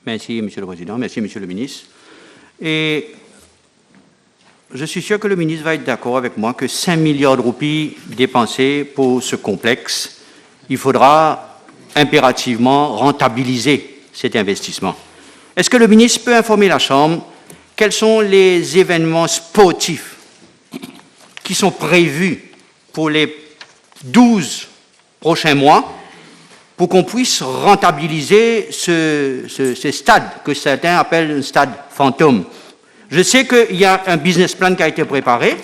Merci, Monsieur le Président. Merci, Monsieur le ministre. Et je suis sûr que le ministre va être d'accord avec moi que 5 milliards de roupies dépensés pour ce complexe, il faudra impérativement rentabiliser cet investissement. Est-ce que le ministre peut informer la Chambre quels sont les événements sportifs qui sont prévus pour les 12 prochains mois pour qu'on puisse rentabiliser ce stade que certains appellent un stade fantôme? Je sais qu'il y a un business plan qui a été préparé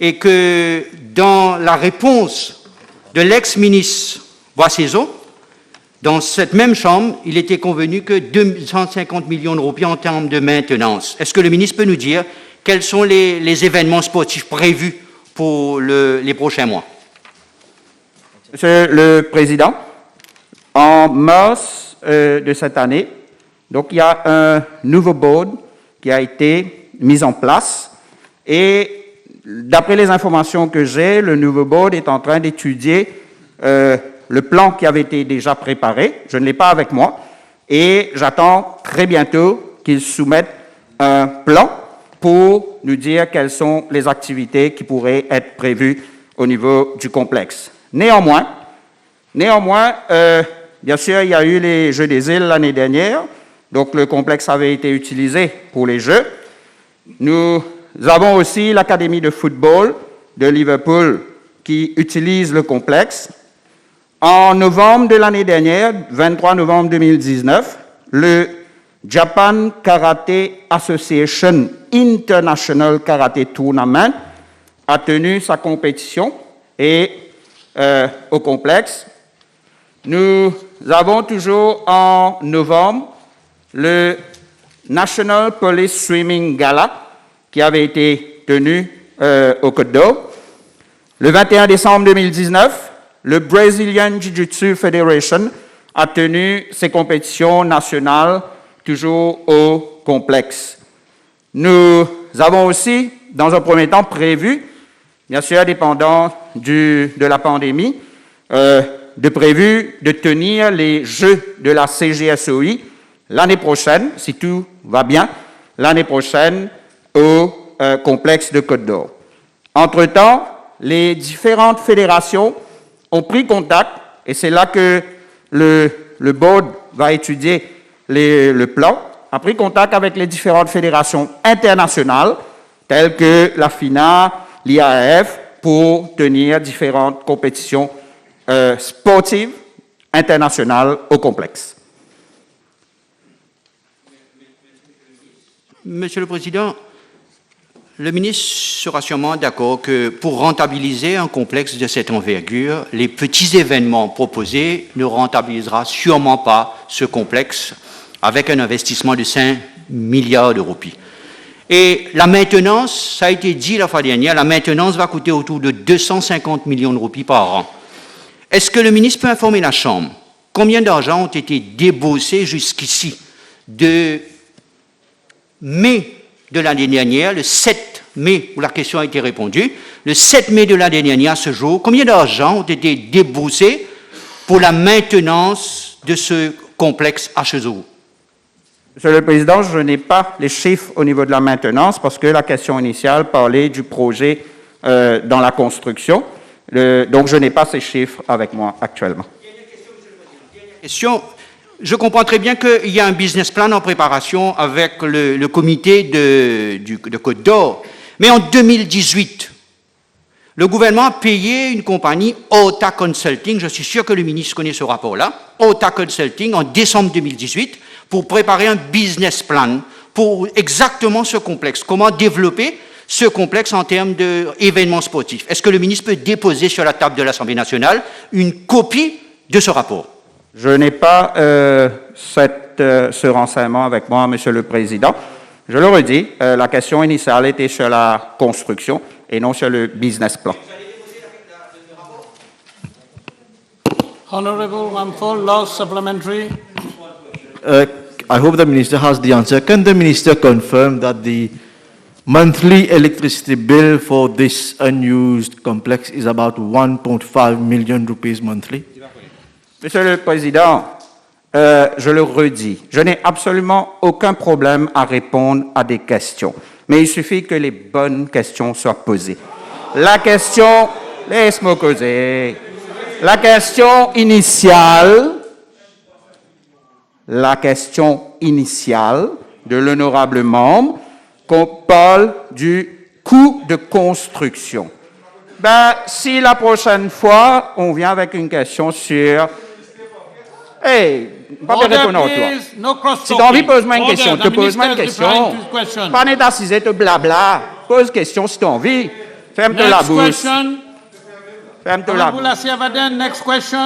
et que dans la réponse de l'ex-ministre Boissézo, dans cette même chambre, il était convenu que 250 millions de roupies en termes de maintenance. Est-ce que le ministre peut nous dire quels sont les événements sportifs prévus pour les prochains mois? Monsieur le Président, en mars de cette année, donc il y a un nouveau board qui a été mis en place et d'après les informations que j'ai, le nouveau board est en train d'étudier le plan qui avait été déjà préparé. Je ne l'ai pas avec moi et j'attends très bientôt qu'ils soumettent un plan pour nous dire quelles sont les activités qui pourraient être prévues au niveau du complexe. Néanmoins, bien sûr, il y a eu les Jeux des îles l'année dernière, donc le complexe avait été utilisé pour les Jeux. Nous avons aussi l'Académie de football de Liverpool qui utilise le complexe. En novembre de l'année dernière, 23 novembre 2019, le Japan Karate Association International Karate Tournament a tenu sa compétition et au complexe. Nous avons toujours en novembre le National Police Swimming Gala qui avait été tenu au Côte d'Or. Le 21 décembre 2019, le Brazilian Jiu-Jitsu Federation a tenu ses compétitions nationales toujours au complexe. Nous avons aussi, dans un premier temps, prévu, bien sûr, dépendant de la pandémie, de tenir les Jeux de la CGSOI l'année prochaine, si tout va bien, l'année prochaine au complexe de Côte d'Or. Entre-temps, les différentes fédérations ont pris contact, et c'est là que le board va étudier le plan, a pris contact avec les différentes fédérations internationales, telles que la FINA, l'IAAF, pour tenir différentes compétitions sportives internationales au complexe. Monsieur le Président, le ministre sera sûrement d'accord que pour rentabiliser un complexe de cette envergure, les petits événements proposés ne rentabilisera sûrement pas ce complexe avec un investissement de 5 milliards de roupies. Et la maintenance, ça a été dit la fois dernière, la maintenance va coûter autour de 250 millions de roupies par an. Est-ce que le ministre peut informer la Chambre combien d'argent ont été déboursés jusqu'ici de mai de l'année dernière, le 7 mai, où la question a été répondue, le 7 mai de l'année dernière, à ce jour, combien d'argent ont été déboursés pour la maintenance de ce complexe HEZO? Monsieur le Président, je n'ai pas les chiffres au niveau de la maintenance parce que la question initiale parlait du projet dans la construction. Donc, je n'ai pas ces chiffres avec moi actuellement. Question. Je comprends très bien qu'il y a un business plan en préparation avec le comité de Côte d'Or. Mais en 2018, le gouvernement a payé une compagnie, Ota Consulting, je suis sûr que le ministre connaît ce rapport-là, Ota Consulting, en décembre 2018, pour préparer un business plan pour exactement ce complexe. Comment développer ce complexe en termes d'événements sportifs? Est-ce que le ministre peut déposer sur la table de l'Assemblée nationale une copie de ce rapport? Je n'ai pas ce renseignement avec moi, Monsieur le Président. Je le redis, la question initiale était sur la construction et non sur le business plan. Honorable Wamphal, last supplementary. I hope the Minister has the answer. Can the Minister confirm that the monthly electricity bill for this unused complex is about 1.5 million rupees monthly? Monsieur le Président, je le redis, je n'ai absolument aucun problème à répondre à des questions. Mais il suffit que les bonnes questions soient posées. La question, laisse-moi causer. La question initiale de l'honorable membre qu'on parle du coût de construction. Ben, si la prochaine fois, on vient avec une question sur... Hey, pas de Order, répondre toi. please. No cross-talking. Si tu as envie, pose-moi une Order. question. The Te pose-moi une minister is question. replying to his question. Pas net assisé, te blabla. Pose question si tu as envie. Ferme-toi la Next bouche. question. Ferme-toi la Honorable bouche. Asiavaden, next question.